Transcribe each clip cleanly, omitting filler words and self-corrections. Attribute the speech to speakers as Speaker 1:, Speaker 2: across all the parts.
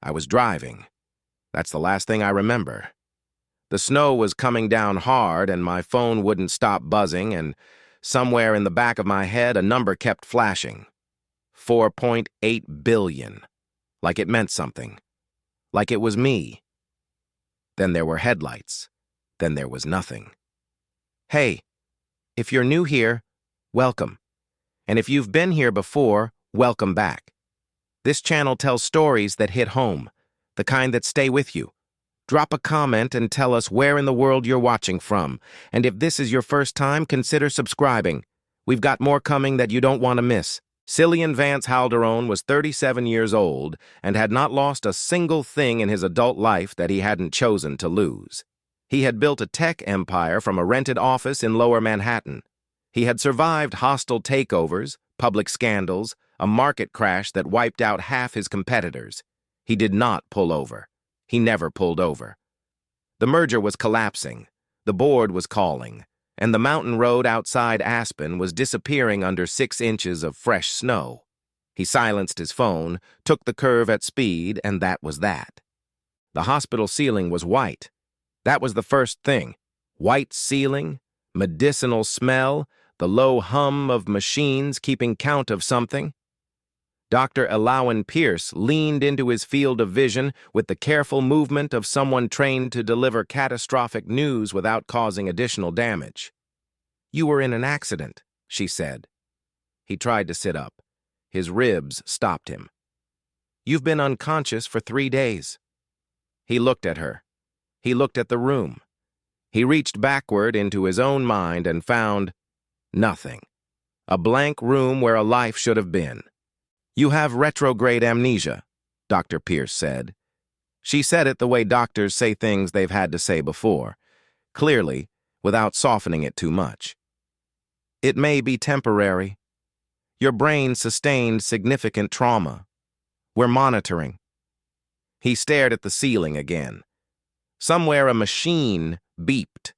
Speaker 1: I was driving. That's the last thing I remember. The snow was coming down hard and my phone wouldn't stop buzzing, and somewhere in the back of my head a number kept flashing. 4.8 billion. Like it meant something. Like it was me. Then there were headlights. Then there was nothing. Hey, if you're new here, welcome. And if you've been here before, welcome back. This channel tells stories that hit home, the kind that stay with you. Drop a comment and tell us where in the world you're watching from. And if this is your first time, consider subscribing. We've got more coming that you don't want to miss. Cillian Halderon was 37 years old and had not lost a single thing in his adult life that he hadn't chosen to lose. He had built a tech empire from a rented office in Lower Manhattan. He had survived hostile takeovers, public scandals, a market crash that wiped out half his competitors. He did not pull over. He never pulled over. The merger was collapsing. The board was calling. And the mountain road outside Aspen was disappearing under 6 inches of fresh snow. He silenced his phone, took the curve at speed, and that was that. The hospital ceiling was white. That was the first thing. White ceiling, medicinal smell, the low hum of machines keeping count of something. Dr. Arden Mercer leaned into his field of vision with the careful movement of someone trained to deliver catastrophic news without causing additional damage. "You were in an accident," she said. He tried to sit up. His ribs stopped him. "You've been unconscious for 3 days." He looked at her. He looked at the room. He reached backward into his own mind and found nothing. A blank room where a life should have been. "You have retrograde amnesia," Dr. Mercer said. She said it the way doctors say things they've had to say before, clearly, without softening it too much. "It may be temporary. Your brain sustained significant trauma. We're monitoring." He stared at the ceiling again. Somewhere a machine beeped.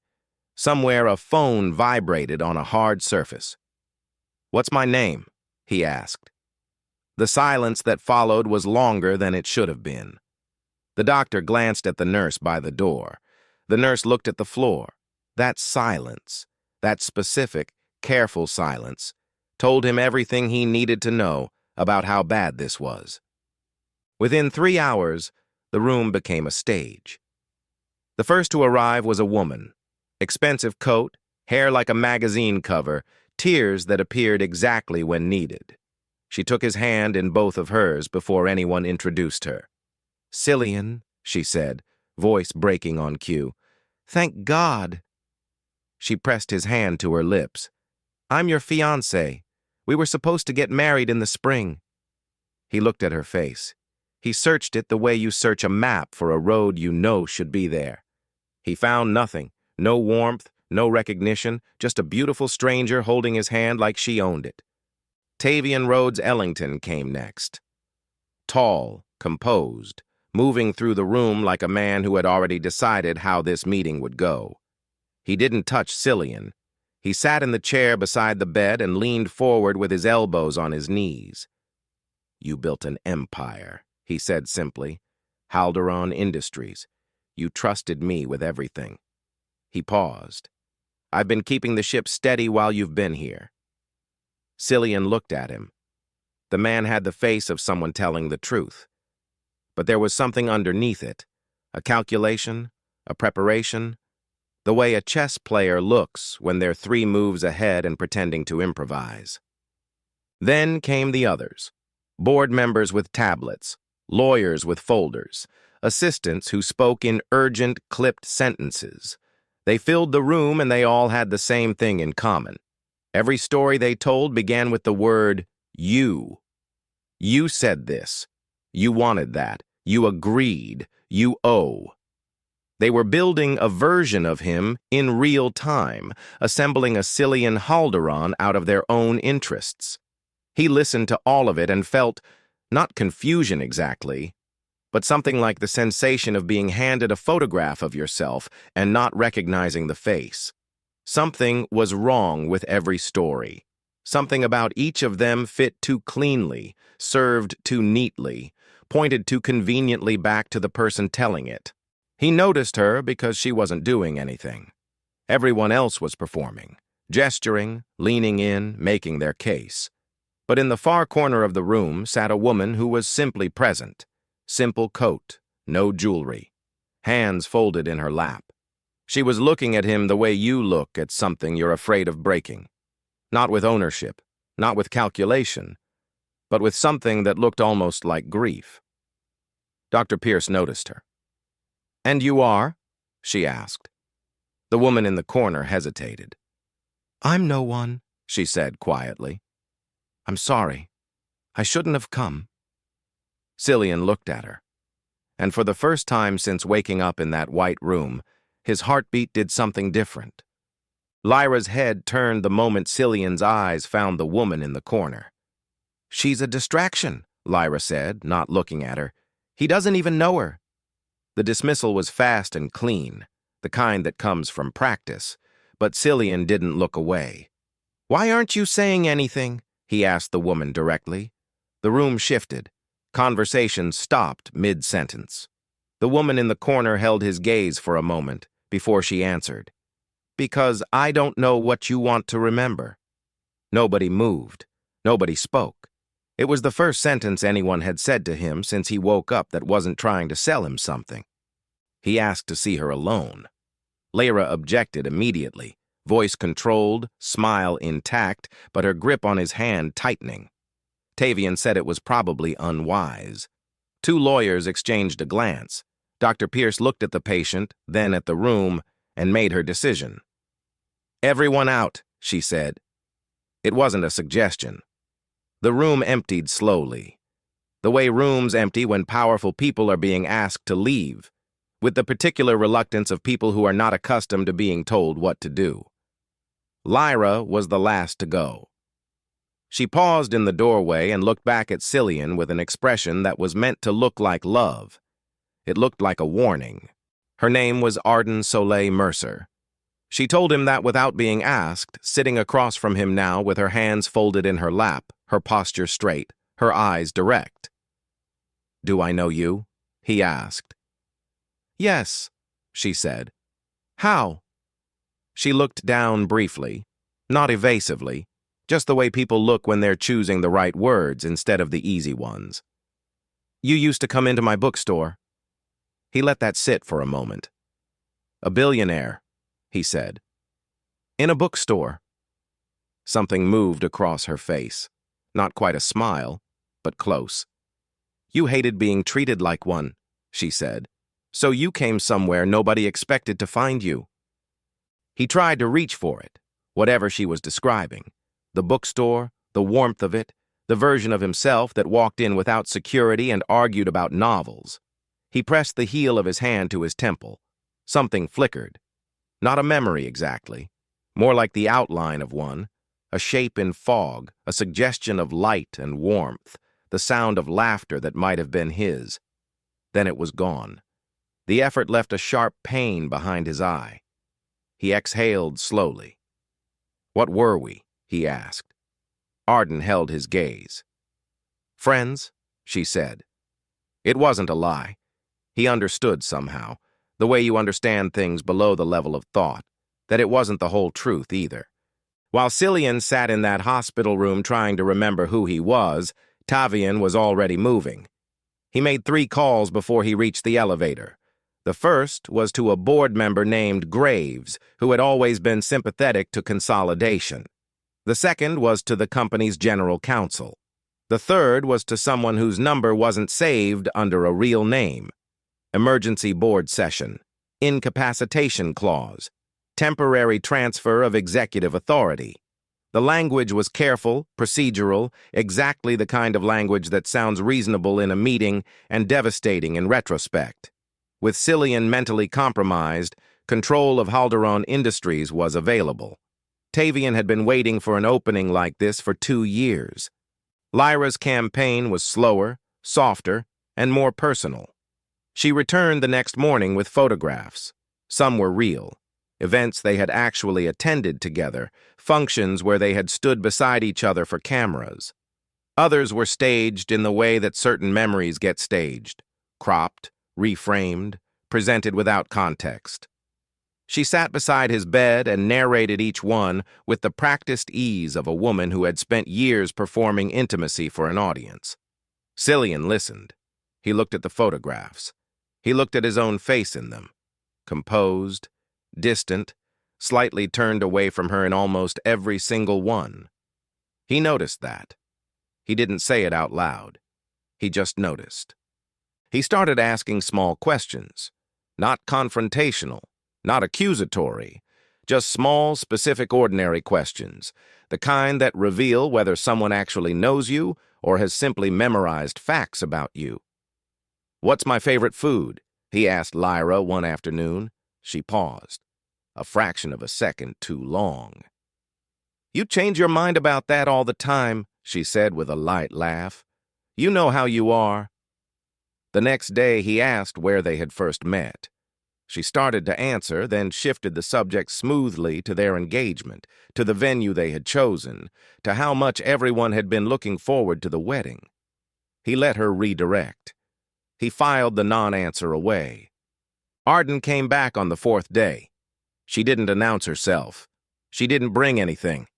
Speaker 1: Somewhere a phone vibrated on a hard surface. "What's my name?" he asked. The silence that followed was longer than it should have been. The doctor glanced at the nurse by the door. The nurse looked at the floor. That silence, that specific, careful silence, told him everything he needed to know about how bad this was. Within 3 hours, the room became a stage. The first to arrive was a woman. Expensive coat, hair like a magazine cover, tears that appeared exactly when needed. She took his hand in both of hers before anyone introduced her. "Cillian," she said, voice breaking on cue. "Thank God." She pressed his hand to her lips. "I'm your fiancée. We were supposed to get married in the spring." He looked at her face. He searched it the way you search a map for a road you know should be there. He found nothing, no warmth, no recognition, just a beautiful stranger holding his hand like she owned it. Tavian Rhodes Ellington came next. Tall, composed, moving through the room like a man who had already decided how this meeting would go. He didn't touch Cillian. He sat in the chair beside the bed and leaned forward with his elbows on his knees. "You built an empire," he said simply. "Halderon Industries. You trusted me with everything." He paused. "I've been keeping the ship steady while you've been here." Cillian looked at him. The man had the face of someone telling the truth. But there was something underneath it, a calculation, a preparation, the way a chess player looks when they're 3 moves ahead and pretending to improvise. Then came the others, board members with tablets, lawyers with folders, assistants who spoke in urgent, clipped sentences. They filled the room and they all had the same thing in common. Every story they told began with the word you. You said this. You wanted that. You agreed. You owe. They were building a version of him in real time, assembling a Cillian Halderon out of their own interests. He listened to all of it and felt, not confusion exactly, but something like the sensation of being handed a photograph of yourself and not recognizing the face. Something was wrong with every story. Something about each of them fit too cleanly, served too neatly, pointed too conveniently back to the person telling it. He noticed her because she wasn't doing anything. Everyone else was performing, gesturing, leaning in, making their case. But in the far corner of the room sat a woman who was simply present. Simple coat, no jewelry, hands folded in her lap. She was looking at him the way you look at something you're afraid of breaking. Not with ownership, not with calculation, but with something that looked almost like grief. Dr. Pierce noticed her. "And you are?" she asked. The woman in the corner hesitated. "I'm no one," she said quietly. "I'm sorry. I shouldn't have come." Cillian looked at her, and for the first time since waking up in that white room, his heartbeat did something different. Lyra's head turned the moment Cillian's eyes found the woman in the corner. "She's a distraction," Lyra said, not looking at her. "He doesn't even know her." The dismissal was fast and clean, the kind that comes from practice, but Cillian didn't look away. "Why aren't you saying anything?" he asked the woman directly. The room shifted. Conversation stopped mid-sentence. The woman in the corner held his gaze for a moment before she answered. "Because I don't know what you want to remember." Nobody moved. Nobody spoke. It was the first sentence anyone had said to him since he woke up that wasn't trying to sell him something. He asked to see her alone. Lyra objected immediately, voice controlled, smile intact, but her grip on his hand tightening. Tavian said it was probably unwise. Two lawyers exchanged a glance. Dr. Pierce looked at the patient, then at the room, and made her decision. "Everyone out," she said. It wasn't a suggestion. The room emptied slowly, the way rooms empty when powerful people are being asked to leave, with the particular reluctance of people who are not accustomed to being told what to do. Lyra was the last to go. She paused in the doorway and looked back at Cillian with an expression that was meant to look like love. It looked like a warning. Her name was Arden Mercer. She told him that without being asked, sitting across from him now with her hands folded in her lap, her posture straight, her eyes direct. "Do I know you?" he asked. "Yes," she said. "How?" She looked down briefly, not evasively, just the way people look when they're choosing the right words instead of the easy ones. "You used to come into my bookstore." He let that sit for a moment. "A billionaire," he said. "In a bookstore." Something moved across her face. Not quite a smile, but close. "You hated being treated like one," she said. "So you came somewhere nobody expected to find you." He tried to reach for it, whatever she was describing. The bookstore, the warmth of it, the version of himself that walked in without security and argued about novels. He pressed the heel of his hand to his temple. Something flickered. Not a memory exactly, more like the outline of one, a shape in fog, a suggestion of light and warmth, the sound of laughter that might have been his. Then it was gone. The effort left a sharp pain behind his eye. He exhaled slowly. "What were we?" he asked. Arden held his gaze. "Friends," she said. It wasn't a lie. He understood somehow, the way you understand things below the level of thought, that it wasn't the whole truth either. While Cillian sat in that hospital room trying to remember who he was, Tavian was already moving. He made 3 calls before he reached the elevator. The first was to a board member named Graves, who had always been sympathetic to consolidation. The second was to the company's general counsel. The third was to someone whose number wasn't saved under a real name. Emergency board session, incapacitation clause, temporary transfer of executive authority. The language was careful, procedural, exactly the kind of language that sounds reasonable in a meeting and devastating in retrospect. With Cillian mentally compromised, control of Halderon Industries was available. Tavian had been waiting for an opening like this for 2 years. Lyra's campaign was slower, softer, and more personal. She returned the next morning with photographs. Some were real. Events they had actually attended together, functions where they had stood beside each other for cameras. Others were staged in the way that certain memories get staged, cropped, reframed, presented without context. She sat beside his bed and narrated each one with the practiced ease of a woman who had spent years performing intimacy for an audience. Cillian listened. He looked at the photographs. He looked at his own face in them. Composed, distant, slightly turned away from her in almost every single one. He noticed that. He didn't say it out loud. He just noticed. He started asking small questions, not confrontational, not accusatory, just small, specific, ordinary questions, the kind that reveal whether someone actually knows you or has simply memorized facts about you. "What's my favorite food?" he asked Lyra one afternoon. She paused, a fraction of a second too long. "You change your mind about that all the time," she said with a light laugh. "You know how you are." The next day he asked where they had first met. She started to answer, then shifted the subject smoothly to their engagement, to the venue they had chosen, to how much everyone had been looking forward to the wedding. He let her redirect. He filed the non-answer away. Arden came back on the fourth day. She didn't announce herself. She didn't bring anything.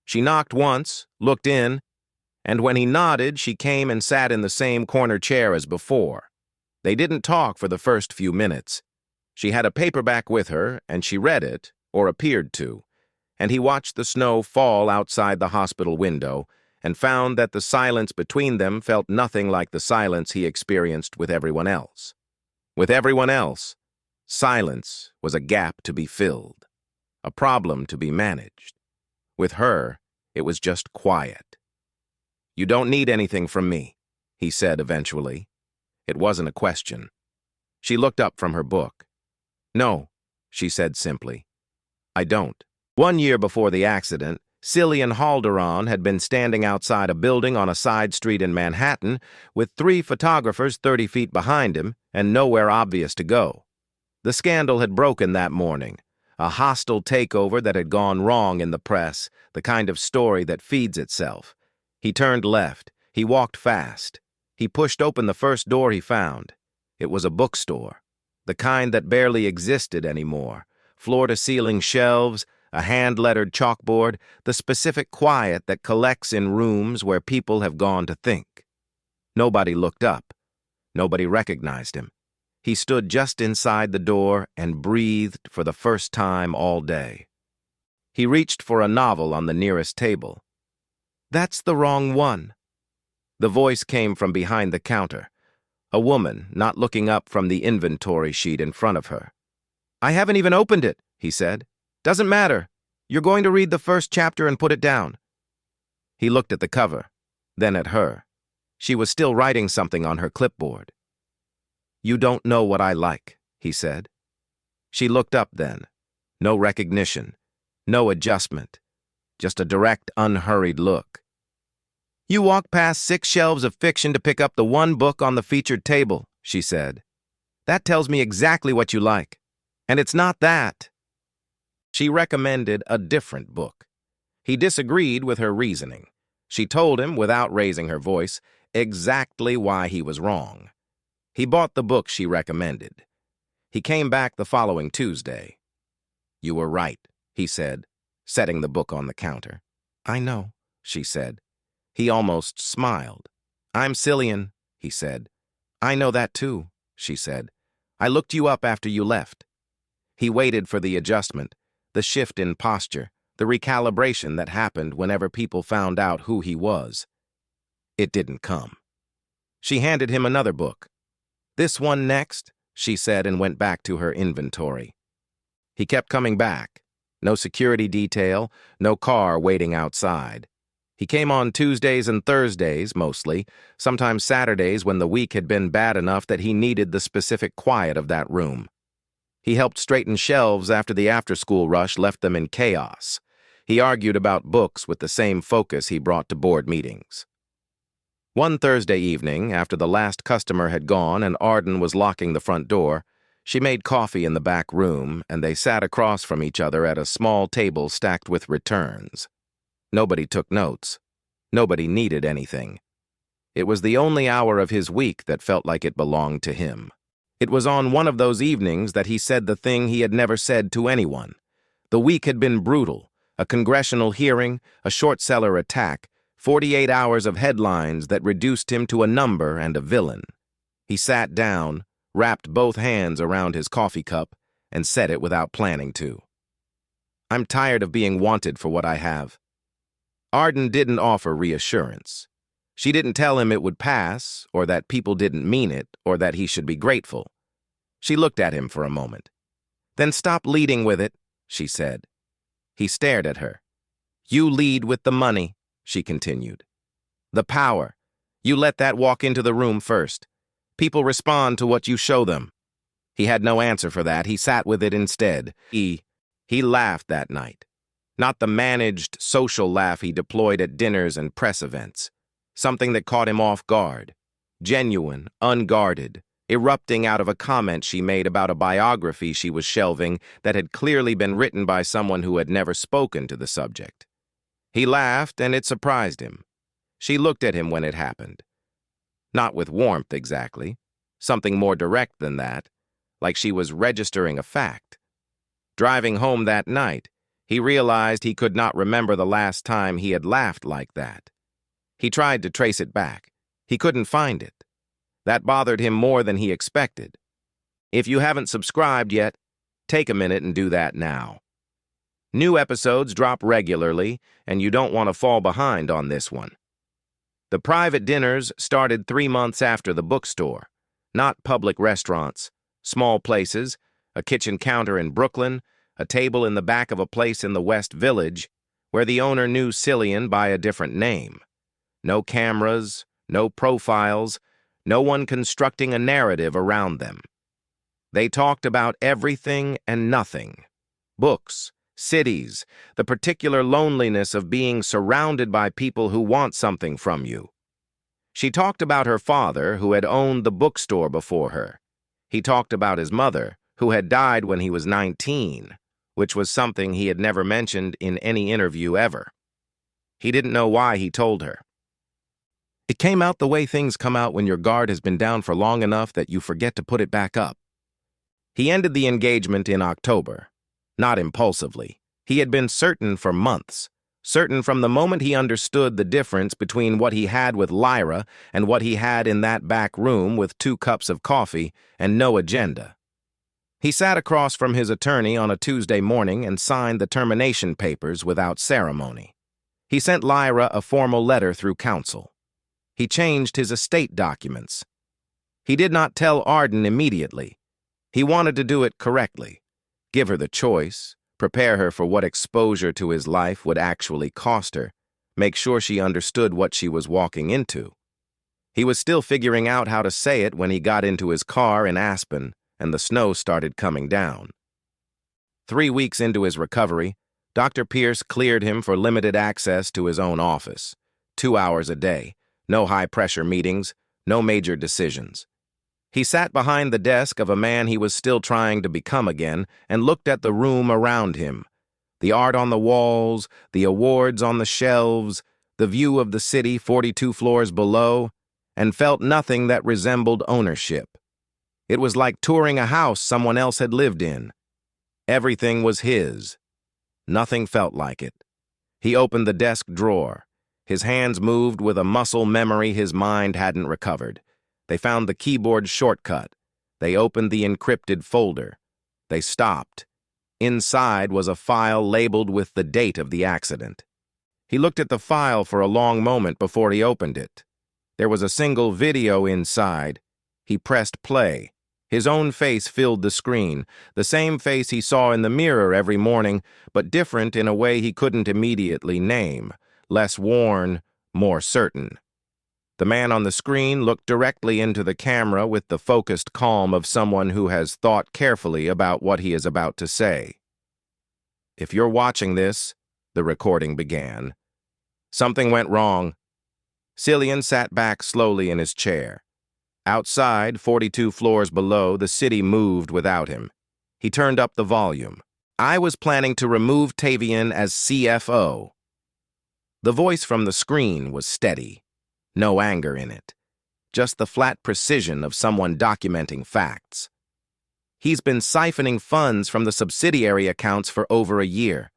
Speaker 1: She knocked once, looked in, and when he nodded, she came and sat in the same corner chair as before. They didn't talk for the first few minutes. She had a paperback with her, and she read it, or appeared to, and he watched the snow fall outside the hospital window and found that the silence between them felt nothing like the silence he experienced with everyone else. With everyone else, silence was a gap to be filled, a problem to be managed. With her, it was just quiet. "You don't need anything from me," he said eventually. It wasn't a question. She looked up from her book. "No," she said simply. "I don't." 1 year before the accident, Cillian Halderon had been standing outside a building on a side street in Manhattan with 3 photographers 30 feet behind him and nowhere obvious to go. The scandal had broken that morning, a hostile takeover that had gone wrong in the press, the kind of story that feeds itself. He turned left. He walked fast. He pushed open the first door he found. It was a bookstore, the kind that barely existed anymore. Floor-to-ceiling shelves, a hand-lettered chalkboard, the specific quiet that collects in rooms where people have gone to think. Nobody looked up. Nobody recognized him. He stood just inside the door and breathed for the first time all day. He reached for a novel on the nearest table. "That's the wrong one." The voice came from behind the counter, a woman not looking up from the inventory sheet in front of her. "I haven't even opened it," he said. "Doesn't matter. You're going to read the first chapter and put it down." He looked at the cover, then at her. She was still writing something on her clipboard. "You don't know what I like," he said. She looked up then. No recognition, no adjustment, just a direct, unhurried look. "You walk past 6 shelves of fiction to pick up the one book on the featured table," she said. "That tells me exactly what you like. And it's not that." She recommended a different book. He disagreed with her reasoning. She told him, without raising her voice, exactly why he was wrong. He bought the book she recommended. He came back the following Tuesday. "You were right," he said, setting the book on the counter. "I know," she said. He almost smiled. "I'm Cillian," he said. "I know that too," she said. "I looked you up after you left." He waited for the adjustment, the shift in posture, the recalibration that happened whenever people found out who he was. It didn't come. She handed him another book. "This one next," she said, and went back to her inventory. He kept coming back. No security detail, no car waiting outside. He came on Tuesdays and Thursdays, mostly, sometimes Saturdays when the week had been bad enough that he needed the specific quiet of that room. He helped straighten shelves after the after-school rush left them in chaos. He argued about books with the same focus he brought to board meetings. One Thursday evening, after the last customer had gone and Arden was locking the front door, she made coffee in the back room, and they sat across from each other at a small table stacked with returns. Nobody took notes. Nobody needed anything. It was the only hour of his week that felt like it belonged to him. It was on one of those evenings that he said the thing he had never said to anyone. The week had been brutal. A congressional hearing, a short-seller attack, 48 hours of headlines that reduced him to a number and a villain. He sat down, wrapped both hands around his coffee cup, and said it without planning to. "I'm tired of being wanted for what I have." Arden didn't offer reassurance. She didn't tell him it would pass, or that people didn't mean it, or that he should be grateful. She looked at him for a moment. "Then stop leading with it," she said. He stared at her. "You lead with the money," she continued. "The power. You let that walk into the room first. People respond to what you show them." He had no answer for that. He sat with it instead. He laughed that night. Not the managed, social laugh he deployed at dinners and press events. Something that caught him off guard. Genuine, unguarded, erupting out of a comment she made about a biography she was shelving that had clearly been written by someone who had never spoken to the subject. He laughed, and it surprised him. She looked at him when it happened. Not with warmth, exactly. Something more direct than that, like she was registering a fact. Driving home that night, he realized he could not remember the last time he had laughed like that. He tried to trace it back. He couldn't find it. That bothered him more than he expected. If you haven't subscribed yet, take a minute and do that now. New episodes drop regularly, and you don't want to fall behind on this one. The private dinners started 3 months after the bookstore. Not public restaurants, small places, a kitchen counter in Brooklyn, a table in the back of a place in the West Village, where the owner knew Cillian by a different name. No cameras, no profiles, no one constructing a narrative around them. They talked about everything and nothing. Books, cities, the particular loneliness of being surrounded by people who want something from you. She talked about her father, who had owned the bookstore before her. He talked about his mother, who had died when he was 19, which was something he had never mentioned in any interview ever. He didn't know why he told her. It came out the way things come out when your guard has been down for long enough that you forget to put it back up. He ended the engagement in October. Not impulsively. He had been certain for months. Certain from the moment he understood the difference between what he had with Lyra and what he had in that back room with 2 cups of coffee and no agenda. He sat across from his attorney on a Tuesday morning and signed the termination papers without ceremony. He sent Lyra a formal letter through counsel. He changed his estate documents. He did not tell Arden immediately. He wanted to do it correctly, give her the choice, prepare her for what exposure to his life would actually cost her, make sure she understood what she was walking into. He was still figuring out how to say it when he got into his car in Aspen and the snow started coming down. 3 weeks into his recovery, Dr. Pierce cleared him for limited access to his own office, 2 hours a day, no high-pressure meetings, no major decisions. He sat behind the desk of a man he was still trying to become again and looked at the room around him, the art on the walls, the awards on the shelves, the view of the city 42 floors below, and felt nothing that resembled ownership. It was like touring a house someone else had lived in. Everything was his. Nothing felt like it. He opened the desk drawer. His hands moved with a muscle memory his mind hadn't recovered. They found the keyboard shortcut. They opened the encrypted folder. They stopped. Inside was a file labeled with the date of the accident. He looked at the file for a long moment before he opened it. There was a single video inside. He pressed play. His own face filled the screen, the same face he saw in the mirror every morning, but different in a way he couldn't immediately name, less worn, more certain. The man on the screen looked directly into the camera with the focused calm of someone who has thought carefully about what he is about to say. "If you're watching this," the recording began, "something went wrong." Cillian sat back slowly in his chair. Outside, 42 floors below, the city moved without him. He turned up the volume. "I was planning to remove Tavian as CFO." The voice from the screen was steady. No anger in it. Just the flat precision of someone documenting facts. He's been siphoning funds from the subsidiary accounts for over a year.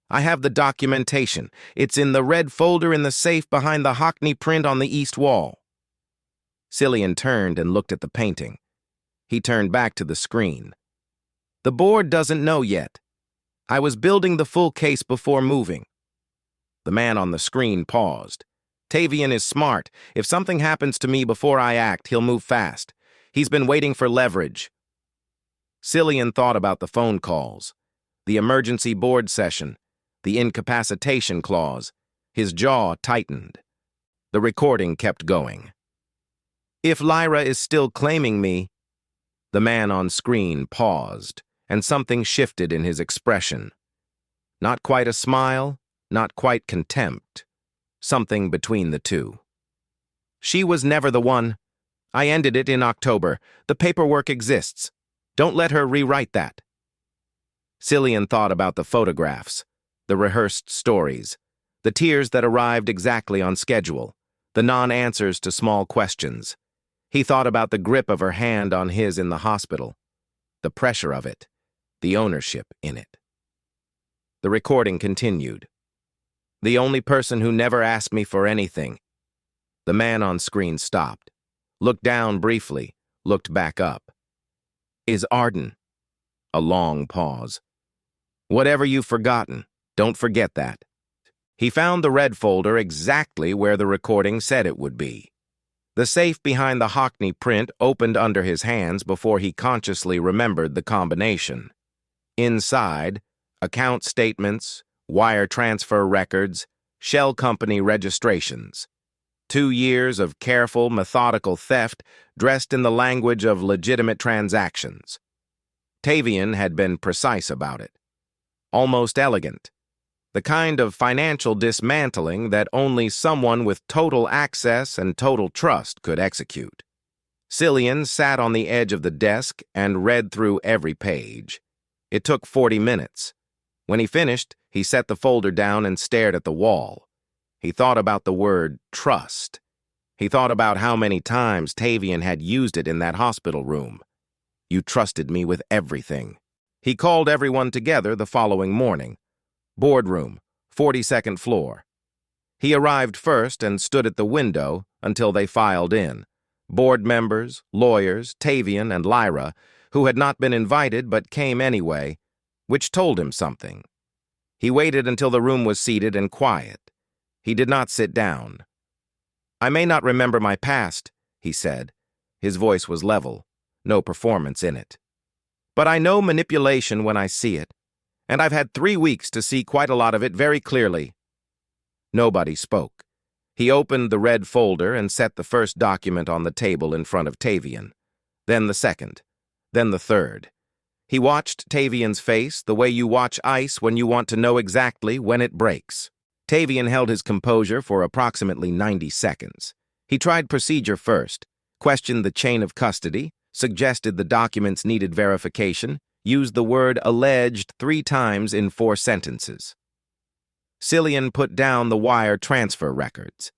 Speaker 1: I have the documentation. It's in the red folder in the safe behind the Hockney print on the east wall. Cillian turned and looked at the painting. He turned back to the screen. The board doesn't know yet. I was building the full case before moving. The man on the screen paused. Tavian is smart. If something happens to me before I act, he'll move fast. He's been waiting for leverage. Cillian thought about the phone calls, the emergency board session, the incapacitation clause. His jaw tightened. The recording kept going. If Lyra is still claiming me... The man on screen paused, and something shifted in his expression. Not quite a smile, not quite contempt. Something between the two. She was never the one. I ended it in October. The paperwork exists. Don't let her rewrite that. Cillian thought about the photographs, the rehearsed stories, the tears that arrived exactly on schedule, the non-answers to small questions. He thought about the grip of her hand on his in the hospital, the pressure of it, the ownership in it. The recording continued. The only person who never asked me for anything. The man on screen stopped, looked down briefly, looked back up. Is Arden. A long pause. Whatever you've forgotten, don't forget that. He found the red folder exactly where the recording said it would be. The safe behind the Hockney print opened under his hands before he consciously remembered the combination. Inside, account statements, wire transfer records, shell company registrations. 2 years of careful, methodical theft dressed in the language of legitimate transactions. Tavian had been precise about it. Almost elegant. The kind of financial dismantling that only someone with total access and total trust could execute. Cillian sat on the edge of the desk and read through every page. It took 40 minutes. When he finished, he set the folder down and stared at the wall. He thought about the word trust. He thought about how many times Tavian had used it in that hospital room. You trusted me with everything. He called everyone together the following morning. Boardroom, 42nd floor. He arrived first and stood at the window until they filed in. Board members, lawyers, Tavian, and Lyra, who had not been invited but came anyway, which told him something. He waited until the room was seated and quiet. He did not sit down. I may not remember my past, he said. His voice was level, no performance in it. But I know manipulation when I see it. And I've had 3 weeks to see quite a lot of it very clearly. Nobody spoke. He opened the red folder and set the first document on the table in front of Tavian. Then the second. Then the third. He watched Tavian's face the way you watch ice when you want to know exactly when it breaks. Tavian held his composure for approximately 90 seconds. He tried procedure first, questioned the chain of custody, suggested the documents needed verification, used the word alleged 3 times in 4 sentences. Cillian put down the wire transfer records.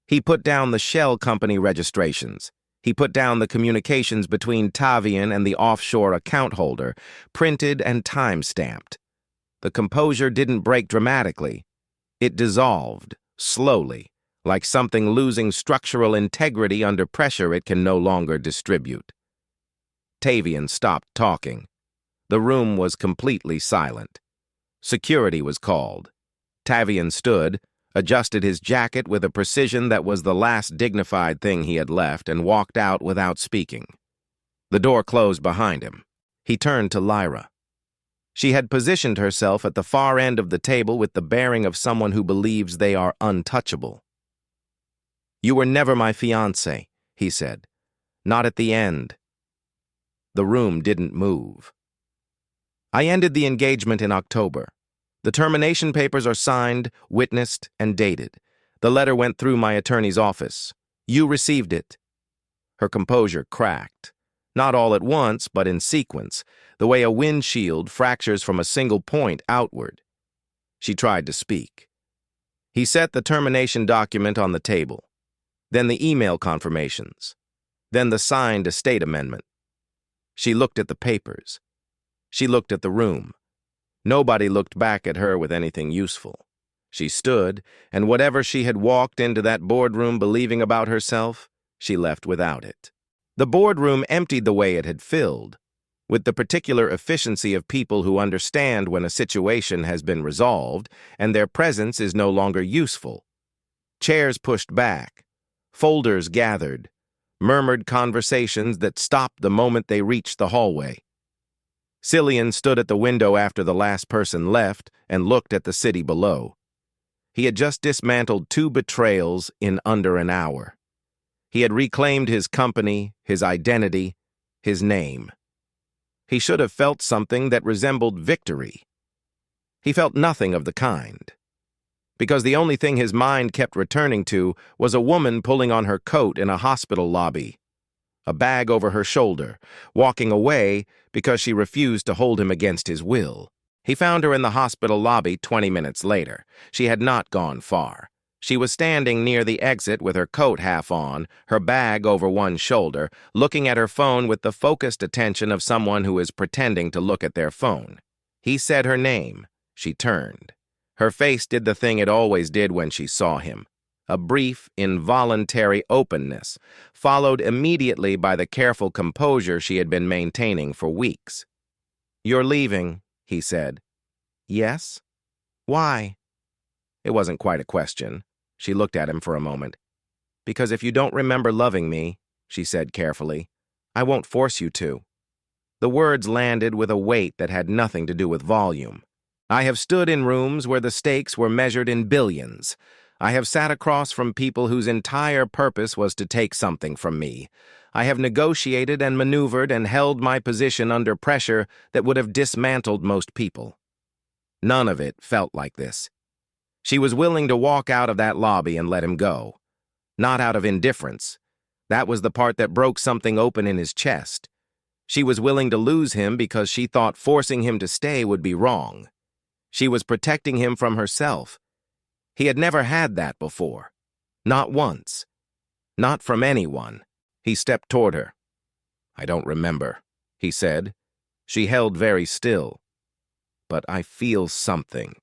Speaker 1: He put down the shell company registrations. He put down the communications between Tavian and the offshore account holder, printed and time-stamped. The composure didn't break dramatically. It dissolved, slowly, like something losing structural integrity under pressure it can no longer distribute. Tavian stopped talking. The room was completely silent. Security was called. Tavian stood, adjusted his jacket with a precision that was the last dignified thing he had left, and walked out without speaking. The door closed behind him. He turned to Lyra. She had positioned herself at the far end of the table with the bearing of someone who believes they are untouchable. "You were never my fiancé," he said. "Not at the end." The room didn't move. I ended the engagement in October. The termination papers are signed, witnessed, and dated. The letter went through my attorney's office. You received it. Her composure cracked. Not all at once, but in sequence, the way a windshield fractures from a single point outward. She tried to speak. He set the termination document on the table, then the email confirmations, then the signed estate amendment. She looked at the papers. She looked at the room. Nobody looked back at her with anything useful. She stood, and whatever she had walked into that boardroom believing about herself, she left without it. The boardroom emptied the way it had filled, with the particular efficiency of people who understand when a situation has been resolved and their presence is no longer useful. Chairs pushed back, folders gathered, murmured conversations that stopped the moment they reached the hallway. Cillian stood at the window after the last person left and looked at the city below. He had just dismantled 2 betrayals in under an hour. He had reclaimed his company, his identity, his name. He should have felt something that resembled victory. He felt nothing of the kind, because the only thing his mind kept returning to was a woman pulling on her coat in a hospital lobby, a bag over her shoulder, walking away because she refused to hold him against his will. He found her in the hospital lobby 20 minutes later. She had not gone far. She was standing near the exit with her coat half on, her bag over one shoulder, looking at her phone with the focused attention of someone who is pretending to look at their phone. He said her name. She turned. Her face did the thing it always did when she saw him. A brief, involuntary openness, followed immediately by the careful composure she had been maintaining for weeks. "You're leaving," he said. "Yes? Why?" It wasn't quite a question. She looked at him for a moment. "Because if you don't remember loving me," she said carefully, "I won't force you to." The words landed with a weight that had nothing to do with volume. I have stood in rooms where the stakes were measured in billions. I have sat across from people whose entire purpose was to take something from me. I have negotiated and maneuvered and held my position under pressure that would have dismantled most people. None of it felt like this. She was willing to walk out of that lobby and let him go. Not out of indifference. That was the part that broke something open in his chest. She was willing to lose him because she thought forcing him to stay would be wrong. She was protecting him from herself. He had never had that before. Not once. Not from anyone. He stepped toward her. "I don't remember," he said. She held very still. "But I feel something."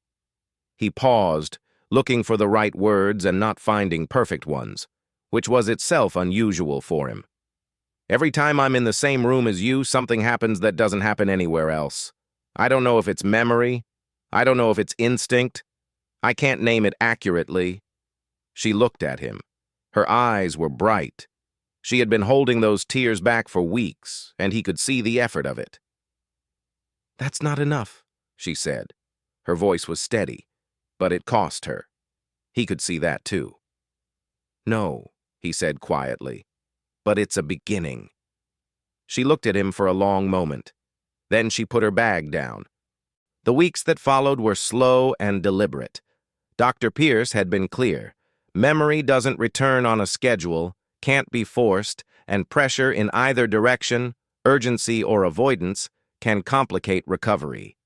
Speaker 1: He paused, looking for the right words and not finding perfect ones, which was itself unusual for him. "Every time I'm in the same room as you, something happens that doesn't happen anywhere else. I don't know if it's memory. I don't know if it's instinct. I can't name it accurately." She looked at him. Her eyes were bright. She had been holding those tears back for weeks, and he could see the effort of it. "That's not enough," she said. Her voice was steady, but it cost her. He could see that too. "No," he said quietly, "but it's a beginning." She looked at him for a long moment. Then she put her bag down. The weeks that followed were slow and deliberate. Dr. Pierce had been clear. Memory doesn't return on a schedule, can't be forced, and pressure in either direction, urgency or avoidance, can complicate recovery.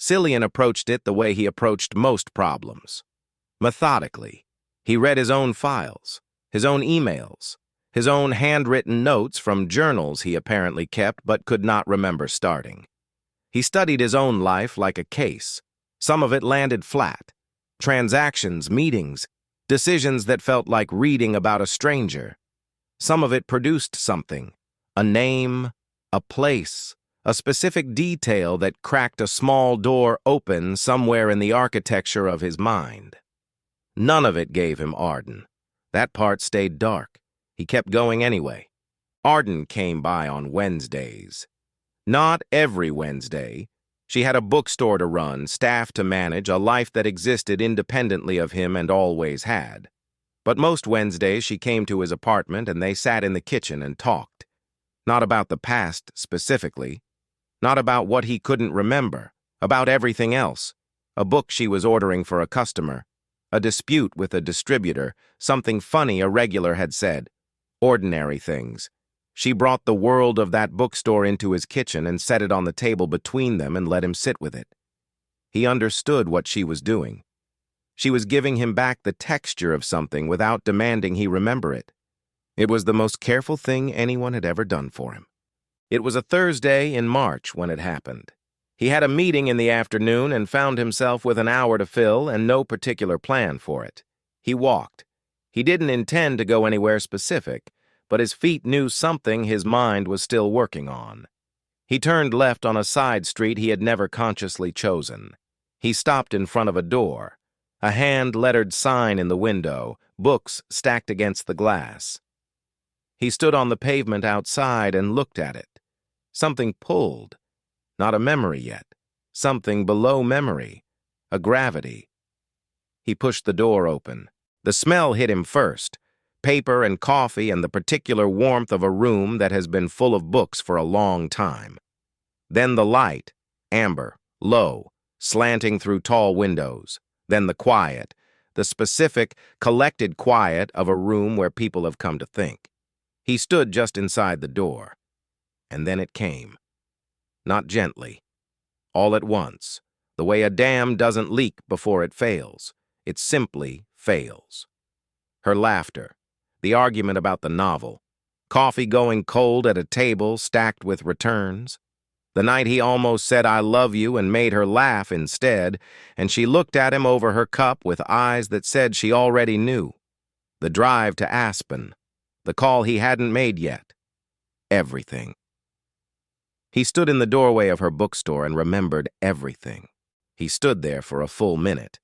Speaker 1: Cillian approached it the way he approached most problems. Methodically. He read his own files, his own emails, his own handwritten notes from journals he apparently kept but could not remember starting. He studied his own life like a case. Some of it landed flat. Transactions, meetings, decisions that felt like reading about a stranger. Some of it produced something, a name, a place, a specific detail that cracked a small door open somewhere in the architecture of his mind. None of it gave him Arden. That part stayed dark. He kept going anyway. Arden came by on Wednesdays. Not every Wednesday. She had a bookstore to run, staff to manage, a life that existed independently of him and always had. But most Wednesdays she came to his apartment and they sat in the kitchen and talked. Not about the past specifically. Not about what he couldn't remember. About everything else. A book she was ordering for a customer. A dispute with a distributor. Something funny a regular had said. Ordinary things. She brought the world of that bookstore into his kitchen and set it on the table between them and let him sit with it. He understood what she was doing. She was giving him back the texture of something without demanding he remember it. It was the most careful thing anyone had ever done for him. It was a Thursday in March when it happened. He had a meeting in the afternoon and found himself with an hour to fill and no particular plan for it. He walked. He didn't intend to go anywhere specific, but his feet knew something his mind was still working on. He turned left on a side street he had never consciously chosen. He stopped in front of a door. A hand-lettered sign in the window, books stacked against the glass. He stood on the pavement outside and looked at it. Something pulled. Not a memory yet. Something below memory. A gravity. He pushed the door open. The smell hit him first. Paper and coffee and the particular warmth of a room that has been full of books for a long time. Then the light, amber, low, slanting through tall windows. Then the quiet, the specific, collected quiet of a room where people have come to think. He stood just inside the door. And then it came. Not gently. All at once. The way a dam doesn't leak before it fails. It simply fails. Her laughter. The argument about the novel. Coffee going cold at a table stacked with returns. The night he almost said I love you and made her laugh instead, and she looked at him over her cup with eyes that said she already knew. The drive to Aspen. The call he hadn't made yet. Everything. He stood in the doorway of her bookstore and remembered everything. He stood there for a full minute.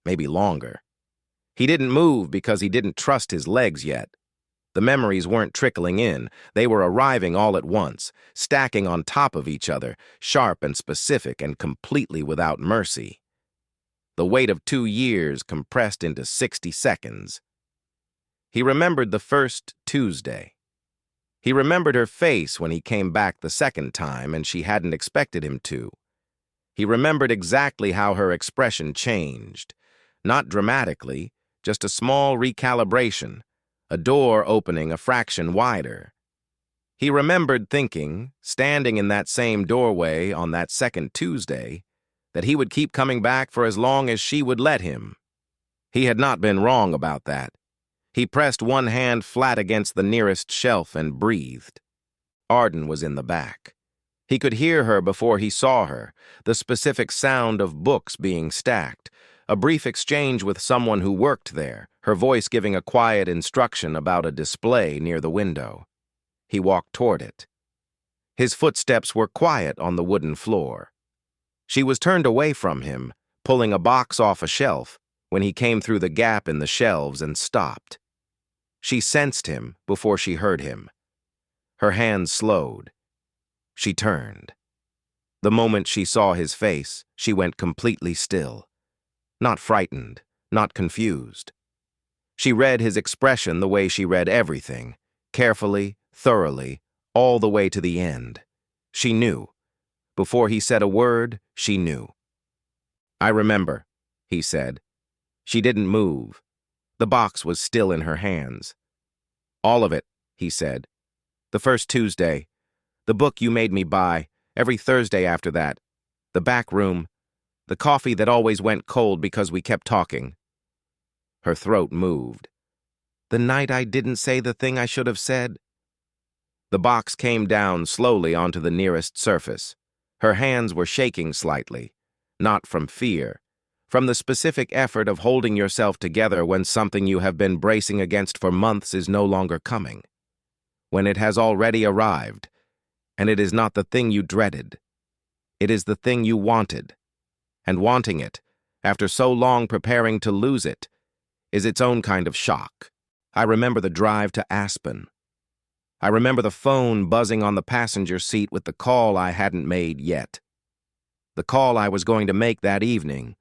Speaker 1: Maybe longer. He didn't move because he didn't trust his legs yet. The memories weren't trickling in. They were arriving all at once, stacking on top of each other, sharp and specific and completely without mercy. The weight of 2 years compressed into 60 seconds. He remembered the first Tuesday. He remembered her face when he came back the second time and she hadn't expected him to. He remembered exactly how her expression changed. Not dramatically, just a small recalibration. A door opening a fraction wider. He remembered thinking, standing in that same doorway on that second Tuesday, that he would keep coming back for as long as she would let him. He had not been wrong about that. He pressed one hand flat against the nearest shelf and breathed. Arden was in the back. He could hear her before he saw her, the specific sound of books being stacked, a brief exchange with someone who worked there, her voice giving a quiet instruction about a display near the window. He walked toward it. His footsteps were quiet on the wooden floor. She was turned away from him, pulling a box off a shelf, when he came through the gap in the shelves and stopped. She sensed him before she heard him. Her hands slowed. She turned. The moment she saw his face, she went completely still. Not frightened, not confused. She read his expression the way she read everything, carefully, thoroughly, all the way to the end. She knew. Before he said a word, she knew. I remember, he said. She didn't move. The box was still in her hands. All of it, he said. The first Tuesday. The book you made me buy, every Thursday after that. The back room. The coffee that always went cold because we kept talking. Her throat moved. The night I didn't say the thing I should have said. The box came down slowly onto the nearest surface. Her hands were shaking slightly, not from fear, from the specific effort of holding yourself together when something you have been bracing against for months is no longer coming. When it has already arrived, and it is not the thing you dreaded. It is the thing you wanted. And wanting it, after so long preparing to lose it, is its own kind of shock. I remember the drive to Aspen. I remember the phone buzzing on the passenger seat with the call I hadn't made yet. The call I was going to make that evening.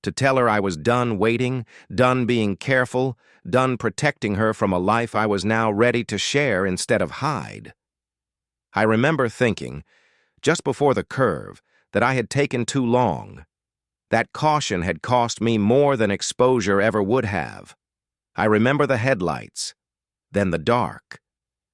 Speaker 1: To tell her I was done waiting, done being careful, done protecting her from a life I was now ready to share instead of hide. I remember thinking, just before the curve, that I had taken too long. That caution had cost me more than exposure ever would have. I remember the headlights, then the dark.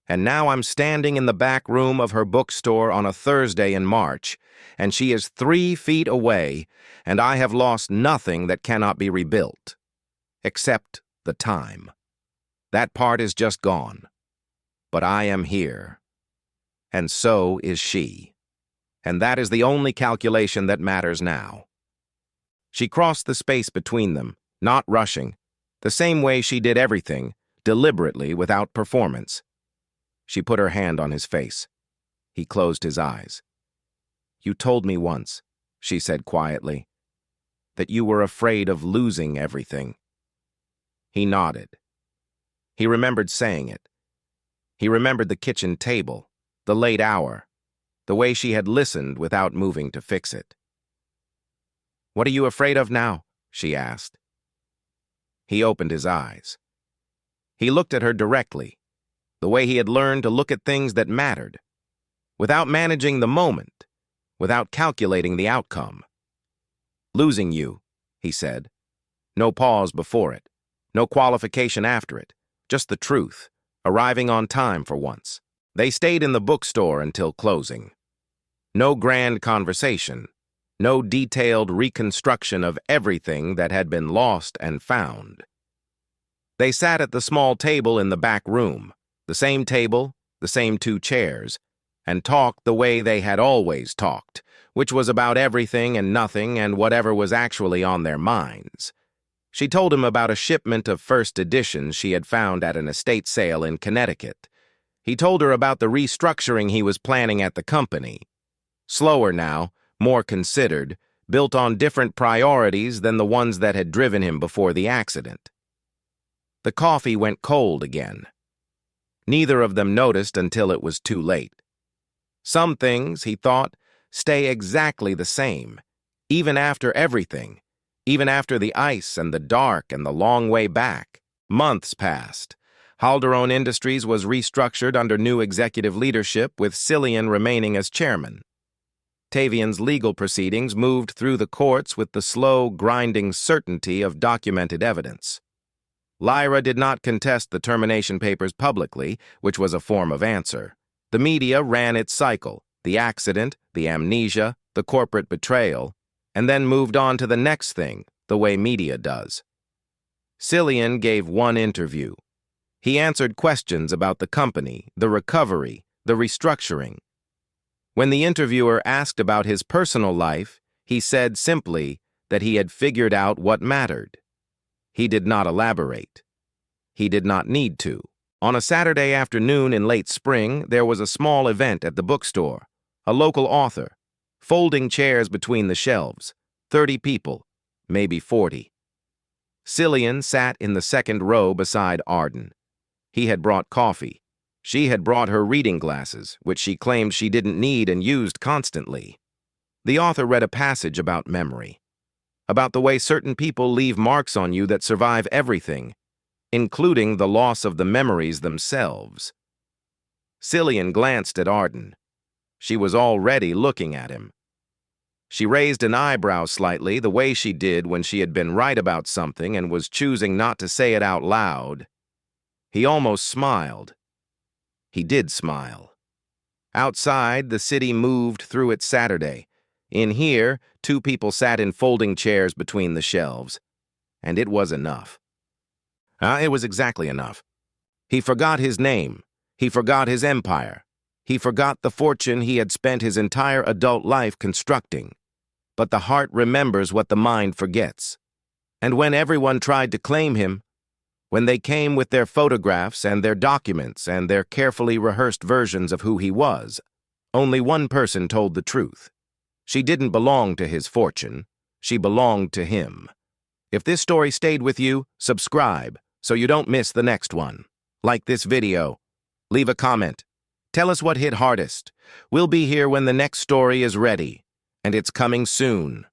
Speaker 1: And now I'm standing in the back room of her bookstore on a Thursday in March, and she is 3 feet away, and I have lost nothing that cannot be rebuilt. Except the time. That part is just gone. But I am here. And so is she. And that is the only calculation that matters now. She crossed the space between them, not rushing, the same way she did everything, deliberately, without performance. She put her hand on his face. He closed his eyes. "You told me once," she said quietly, "that you were afraid of losing everything." He nodded. He remembered saying it. He remembered the kitchen table, the late hour, the way she had listened without moving to fix it. "What are you afraid of now?" she asked. He opened his eyes. He looked at her directly, the way he had learned to look at things that mattered, without managing the moment, without calculating the outcome. "Losing you," he said. No pause before it, no qualification after it, just the truth, arriving on time for once. They stayed in the bookstore until closing. No grand conversation, no detailed reconstruction of everything that had been lost and found. They sat at the small table in the back room, the same table, the same 2 chairs, and talked the way they had always talked, which was about everything and nothing and whatever was actually on their minds. She told him about a shipment of first editions she had found at an estate sale in Connecticut. He told her about the restructuring he was planning at the company. Slower now, more considered, built on different priorities than the ones that had driven him before the accident. The coffee went cold again. Neither of them noticed until it was too late. Some things, he thought, stay exactly the same, even after everything, even after the ice and the dark and the long way back. Months passed. Halderon Industries was restructured under new executive leadership, with Cillian remaining as chairman. Tavian's legal proceedings moved through the courts with the slow, grinding certainty of documented evidence. Lyra did not contest the termination papers publicly, which was a form of answer. The media ran its cycle, the accident, the amnesia, the corporate betrayal, and then moved on to the next thing, the way media does. Cillian gave one interview. He answered questions about the company, the recovery, the restructuring. When the interviewer asked about his personal life, he said simply that he had figured out what mattered. He did not elaborate. He did not need to. On a Saturday afternoon in late spring, there was a small event at the bookstore. A local author. Folding chairs between the shelves. 30 people, maybe 40. Cillian sat in the second row beside Arden. He had brought coffee. She had brought her reading glasses, which she claimed she didn't need and used constantly. The author read a passage about memory, about the way certain people leave marks on you that survive everything, including the loss of the memories themselves. Cillian glanced at Arden. She was already looking at him. She raised an eyebrow slightly, the way she did when she had been right about something and was choosing not to say it out loud. He almost smiled. He did smile. Outside, the city moved through its Saturday. In here, 2 people sat in folding chairs between the shelves. And it was enough. It was exactly enough. He forgot his name. He forgot his empire. He forgot the fortune he had spent his entire adult life constructing. But the heart remembers what the mind forgets. And when everyone tried to claim him, when they came with their photographs and their documents and their carefully rehearsed versions of who he was, only one person told the truth. She didn't belong to his fortune. She belonged to him. If this story stayed with you, subscribe so you don't miss the next one. Like this video. Leave a comment. Tell us what hit hardest. We'll be here when the next story is ready, and it's coming soon.